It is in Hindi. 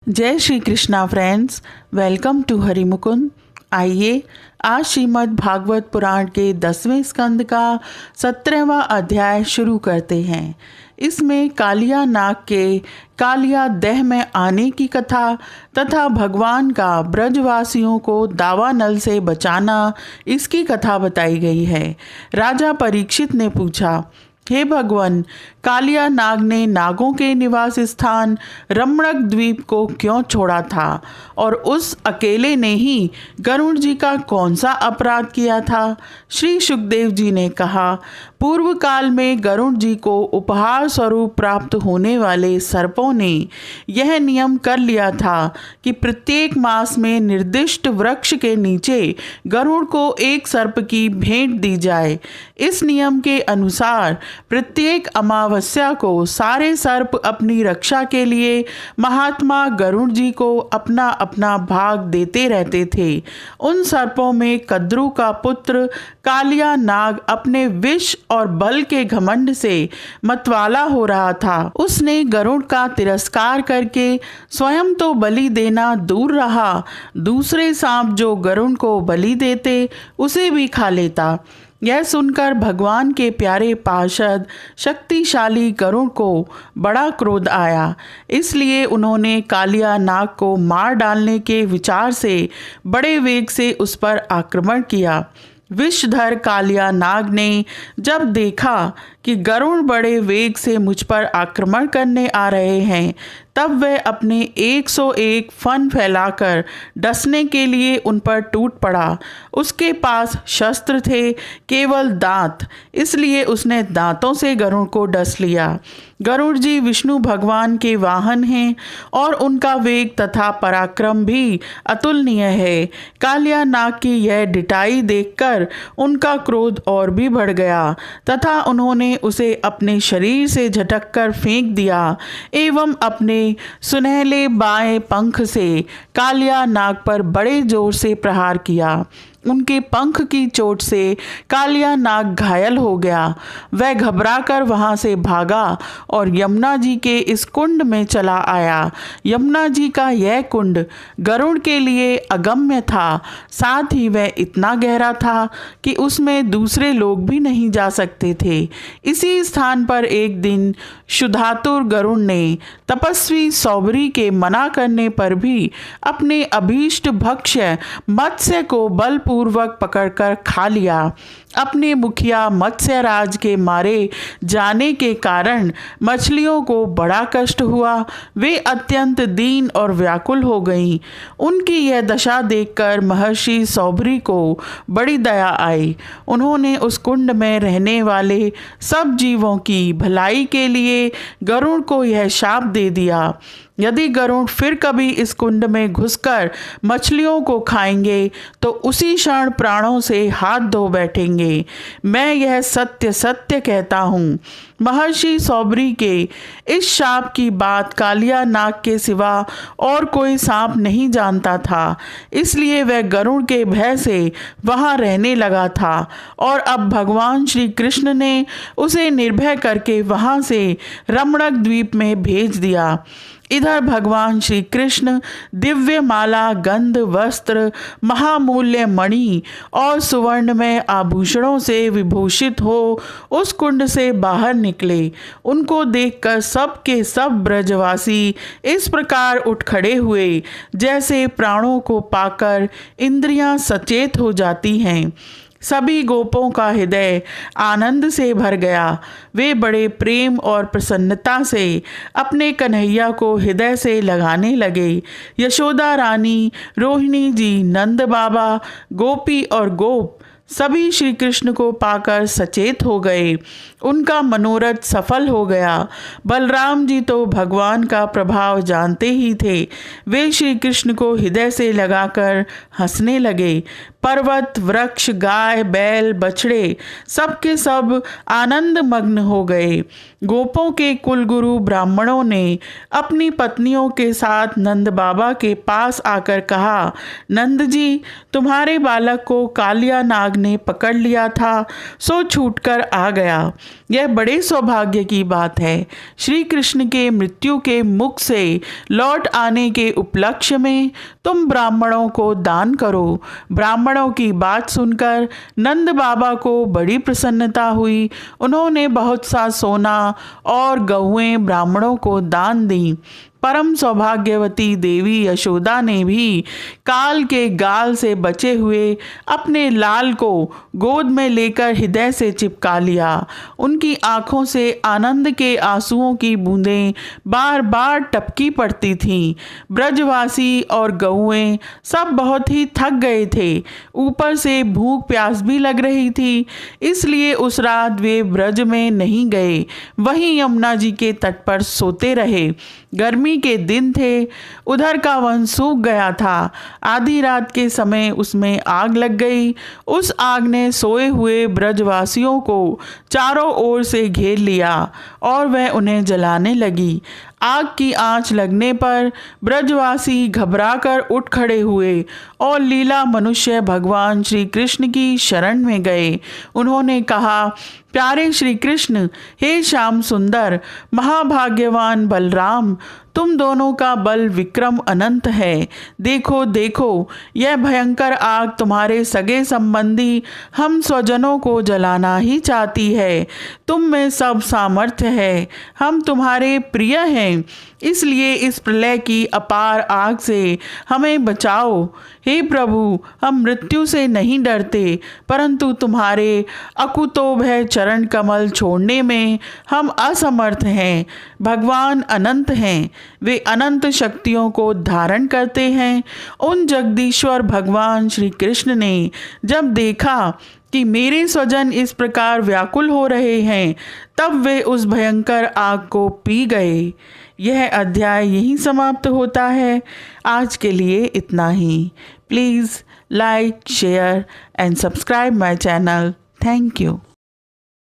जय Shri Krishna friends, welcome to Harimukund. आइए आज श्रीमद् भागवत पुराण के 10वें स्कंद का 17वां अध्याय शुरू करते हैं। इसमें कालिया नाग के कालिया देह में आने की कथा तथा भगवान का ब्रजवासियों को दावानल से बचाना, इसकी कथा बताई गई है। राजा परीक्षित ने पूछा, हे भगवान, कालिया नाग ने नागों के निवास स्थान रमणक द्वीप को क्यों छोड़ा था और उस अकेले ने ही गरुड़ जी का कौन सा अपराध किया था? श्री सुखदेव जी ने कहा, पूर्व काल में गरुड़ जी को उपहार स्वरूप प्राप्त होने वाले सर्पों ने यह नियम कर लिया था कि प्रत्येक मास में निर्दिष्ट वृक्ष के नीचे गरुड़ को एक सर्प की भेंट दी जाए। इस नियम के अनुसार प्रत्येक अमावस्या को सारे सर्प अपनी रक्षा के लिए महात्मा गरुड़ जी को अपना अपना भाग देते रहते थे। उन सर्पों में कद्रु का पुत्र कालिया नाग अपने विष और बल के घमंड से मतवाला हो रहा था। उसने गरुड़ का तिरस्कार करके स्वयं तो बलि देना दूर रहा, दूसरे सांप जो गरुड़ को बलि देते उसे भी खा लेता। यह सुनकर भगवान के प्यारे पार्षद शक्तिशाली गरुड़ को बड़ा क्रोध आया। इसलिए उन्होंने कालिया नाग को मार डालने के विचार से बड़े वेग से उस पर आक्रमण किया। विषधर कालिया नाग ने जब देखा कि गरुड़ बड़े वेग से मुझ पर आक्रमण करने आ रहे हैं, तब वह अपने 101 फन फैलाकर डसने के लिए उन पर टूट पड़ा। उसके पास शस्त्र थे, केवल दांत, इसलिए उसने दांतों से गरुड़ को डस लिया। गरुड़ जी विष्णु भगवान के वाहन हैं और उनका वेग तथा पराक्रम भी अतुलनीय है। कालिया नाग की यह डिटाई देखकर उनका क्रोध और भी बढ़ गया तथा उन्होंने उसे अपने शरीर से झटककर फेंक दिया एवं अपने सुनहले बाएं पंख से कालिया नाग पर बड़े जोर से प्रहार किया। उनके पंख की चोट से कालिया नाग घायल हो गया। वह घबराकर वहां से भागा और यमुना जी के इस कुंड में चला आया। यमुना जी का यह कुंड गरुड़ के लिए अगम्य था, साथ ही वह इतना गहरा था कि उसमें दूसरे लोग भी नहीं जा सकते थे। इसी स्थान पर एक दिन शुद्धातुर गरुड़ ने तपस्वी सौबरी के मना करने पर भी अपने अभीष्ट भक्ष्य मत्स्य को बलपूर्वक पकड़कर खा लिया। अपने मुखिया मत्स्यराज के मारे जाने के कारण मछलियों को बड़ा कष्ट हुआ। वे अत्यंत दीन और व्याकुल हो गईं। उनकी यह दशा देखकर महर्षि सौबरी को बड़ी दया आई। उन्होंने उस कुंड में रहने वाले सब जीवों की भलाई के लिए गरुड़ को यह शाप दे दिया, यदि गरुड़ फिर कभी इस कुंड में घुसकर मछलियों को खाएंगे तो उसी क्षण प्राणों से हाथ धो बैठेंगे। मैं यह सत्य सत्य कहता हूँ। महर्षि सौबरी के इस शाप की बात कालिया नाग के सिवा और कोई सांप नहीं जानता था, इसलिए वह गरुड़ के भय से वहाँ रहने लगा था और अब भगवान श्री कृष्ण ने उसे निर्भय करके वहाँ से रमणक द्वीप में भेज दिया। इधर भगवान श्री कृष्ण दिव्य माला, गंध, वस्त्र, महामूल्य मणि और सुवर्णमय आभूषणों से विभूषित हो उस कुंड से बाहर निकले। उनको देखकर सब के सब ब्रजवासी इस प्रकार उठ खड़े हुए जैसे प्राणों को पाकर इंद्रियां सचेत हो जाती हैं। सभी गोपों का हृदय आनंद से भर गया। वे बड़े प्रेम और प्रसन्नता से अपने कन्हैया को हृदय से लगाने लगे। यशोदा रानी, रोहिणी जी, नंद बाबा, गोपी और गोप सभी श्री कृष्ण को पाकर सचेत हो गए। उनका मनोरथ सफल हो गया। बलराम जी तो भगवान का प्रभाव जानते ही थे। वे श्री कृष्ण को हृदय से लगाकर हंसने लगे। पर्वत, वृक्ष, गाय, बैल, बछड़े सबके सब आनंद मग्न हो गए। गोपों के कुलगुरु ब्राह्मणों ने अपनी पत्नियों के साथ नंद बाबा के पास आकर कहा, नंद जी, तुम्हारे बालक को कालिया नाग आग ने पकड़ लिया था सो छूटकर आ गया। यह बड़े सौभाग्य की बात है। श्री कृष्ण के मृत्यु के मुख से लौट आने के उपलक्ष्य में तुम ब्राह्मणों को दान करो। ब्राह्मणों की बात सुनकर नंद बाबा को बड़ी प्रसन्नता हुई। उन्होंने बहुत सा सोना और गौएं ब्राह्मणों को दान दी। परम सौभाग्यवती देवी यशोदा ने भी काल के गाल से बचे हुए अपने लाल को गोद में लेकर हृदय से चिपका लिया। उनकी आंखों से आनंद के आंसुओं की बूंदें बार बार टपकी पड़ती थीं। ब्रजवासी और गौएं सब बहुत ही थक गए थे। ऊपर से भूख प्यास भी लग रही थी, इसलिए उस रात वे ब्रज में नहीं गए, वहीं यमुना जी के तट पर सोते रहे। गर्मी के दिन थे, उधर का वन सूख गया था। आधी रात के समय उसमें आग लग गई। उस आग ने सोए हुए ब्रजवासियों को चारों ओर से घेर लिया और वह उन्हें जलाने लगी। आग की आंच लगने पर ब्रजवासी घबराकर उठ खड़े हुए और लीला मनुष्य भगवान श्री कृष्ण की शरण में गए। उन्होंने कहा, प्यारे श्री कृष्ण, हे श्याम सुंदर, महाभाग्यवान बलराम, तुम दोनों का बल विक्रम अनंत है। देखो देखो, यह भयंकर आग तुम्हारे सगे संबंधी हम स्वजनों को जलाना ही चाहती है। तुम में सब सामर्थ्य है, हम तुम्हारे प्रिय हैं, इसलिए इस प्रलय की अपार आग से हमें बचाओ। हे प्रभु, हम मृत्यु से नहीं डरते, परंतु तुम्हारे अकुतोभय चरण कमल छोड़ने में हम असमर्थ हैं। भगवान अनंत हैं, वे अनंत शक्तियों को धारण करते हैं। उन जगदीश्वर भगवान श्री कृष्ण ने जब देखा कि मेरे स्वजन इस प्रकार व्याकुल हो रहे हैं, तब वे उस भयंकर आग को पी गए। यह अध्याय यहीं समाप्त होता है। आज के लिए इतना ही। Please like, share and subscribe my channel. Thank you.